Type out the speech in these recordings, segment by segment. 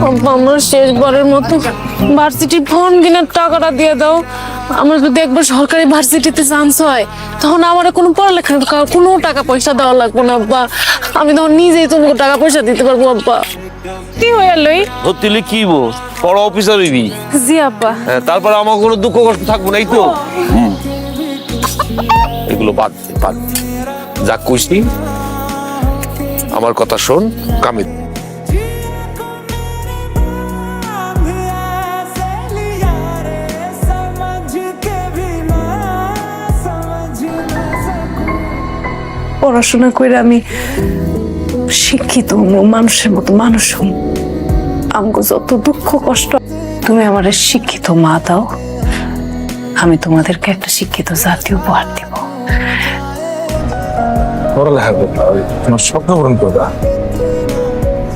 আমার শেষবারের মতো ভার্সিটির ফর্ম কেনার টাকাটা দিয়ে দাও। আমার যদি একবার সরকারি ভার্সিটিতে চান্স হয় তখন আমার কোনো পড়ালেখার কোনো টাকা পয়সা দেওয়া লাগবে না আব্বা। আমি তখন নিজেই তোমাকে টাকা পয়সা দিতে পারবো আব্বা। কি হয়ে লই ধরতে কি বো বড় অফিসার হইবি? জি আব্বা। তারপর আমার কোনো দুঃখ কষ্ট থাকবো না, এই তো। এগুলো বাদ দে, বাদ দে। যা কইছি আমার কথা শোন, কামিল। পড়াশোনা করে আমি শিক্ষিত মানুষের মতো মানুষ হই। আমাকে যত দুঃখ কষ্ট তুমি আমার শিক্ষিত মা দাও, আমি তোমাদেরকে একটা শিক্ষিত জাতি উপহার দিব। পড়ালেখা করতে হবে, তোমার স্বপ্ন পূরণ করবা।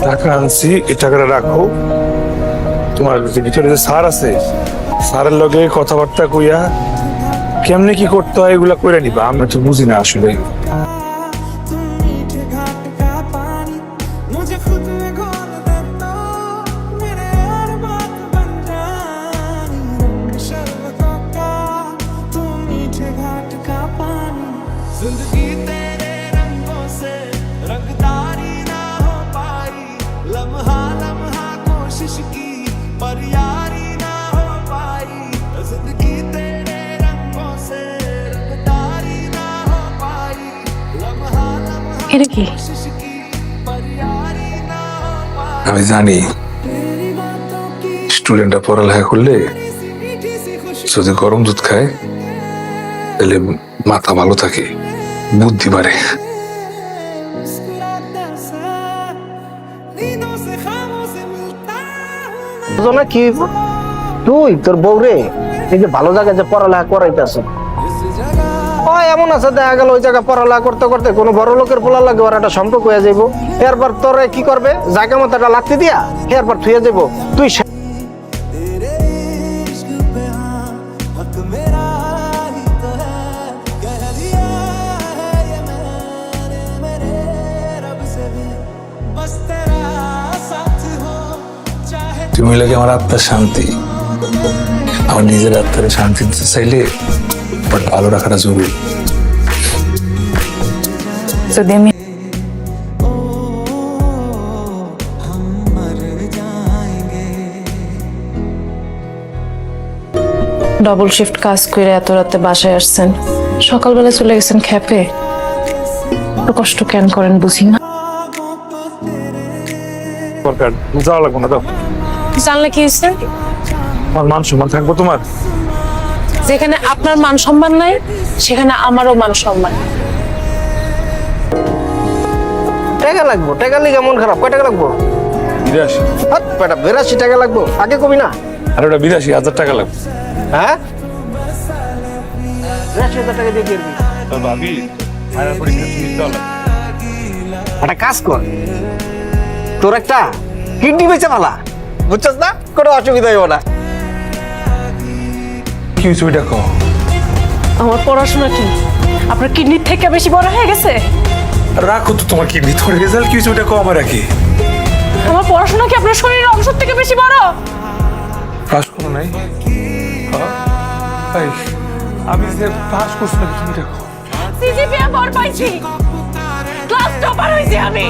টাকা আনছি, এই টাকাটা রাখো। তোমার ভিতরে যে স্যার আছে, স্যারের লগে কথাবার্তা কইয়া কেমনে কি করতে হয় এগুলা কইরা নিবা। আমি তো বুঝি না আসলে। जिंदगी तेरे रंगों से रंगदारी ना हो पाई, लम्हा लम्हा कोशिश की पर यारी ना हो पाई। जिंदगी तेरे रंगों से रंगदारी ना हो पाई, लम्हा लम्हा कोशिश की पर यारी ना हो पाई। আমি জানি স্টুডেন্টরা পড়ালেখা করলে যদি গরম দুধ খায় তাহলে মাথা ভালো থাকে, বুদ্ধি বাড়ে। কি তুই তোর বউরে এই যে ভালো জায়গায় যে পড়ালেখা করাইতেছ, এমন আছে দেখা গেল ওই জায়গায় পড়ালেখা করতে করতে কোনো বড় লোকের পোলা লাগে ওর একটা সম্পর্ক হয়ে যাইব। এরপর তোরে কি করবে, জায়গা মতো একটা লাত্তি দিয়া এরপর থুয়ে যাইব। তুই তুমি লাগে আমার আত্মার শান্তি। আমার নিজের আত্মারে শান্তি দিতে চাইলে ভালো রাখাটা জরুরি। যদি আমি ডবল শিফট কাজ করে এত রাতে বাসায় আসছেন, সকালবেলা চলে গেছেন খেপে, কষ্ট কেন করেন বুঝি না। যাওয়া লাগবো না, দাও। জানলে কি হয়েছে? আমার মান সম্মান থাকবো তোমার। যেখানে আপনার মান সম্মান নাই সেখানে আমারও মান সম্মান। টাকা লাগবো, টাকা লিগে মন খারাপ। কয় টাকা লাগবো? 82 টাকা লাগবো, আগে কবি না। আর ওটা 82,000 টাকা লাগবে। হ্যাঁ 82,000 টাকা দিয়ে কিনবি? ভাবি একটা কাজ কর, তোর একটা কিডনি বেচে ভালা, বুঝছস না? কোনো অসুবিধা হইব না। কি হয়েছে ওইটা কও। আমার পড়াশোনা কি আপনার কিডনির থেকে বেশি বড় হয়ে গেছে? রাখো তো তোমার কিডনি, তোমার রেজাল্ট কি হয়েছে ওইটা কও আমার আগে। আমার পড়াশোনা কি আপনার শরীরের অংশ থেকে বেশি বড়? পাস করো নাই? আমি যে পাস করছি না, তুমি দেখো সিজিপিএ 4 পাইছি, ক্লাস টপার হইছি আমি।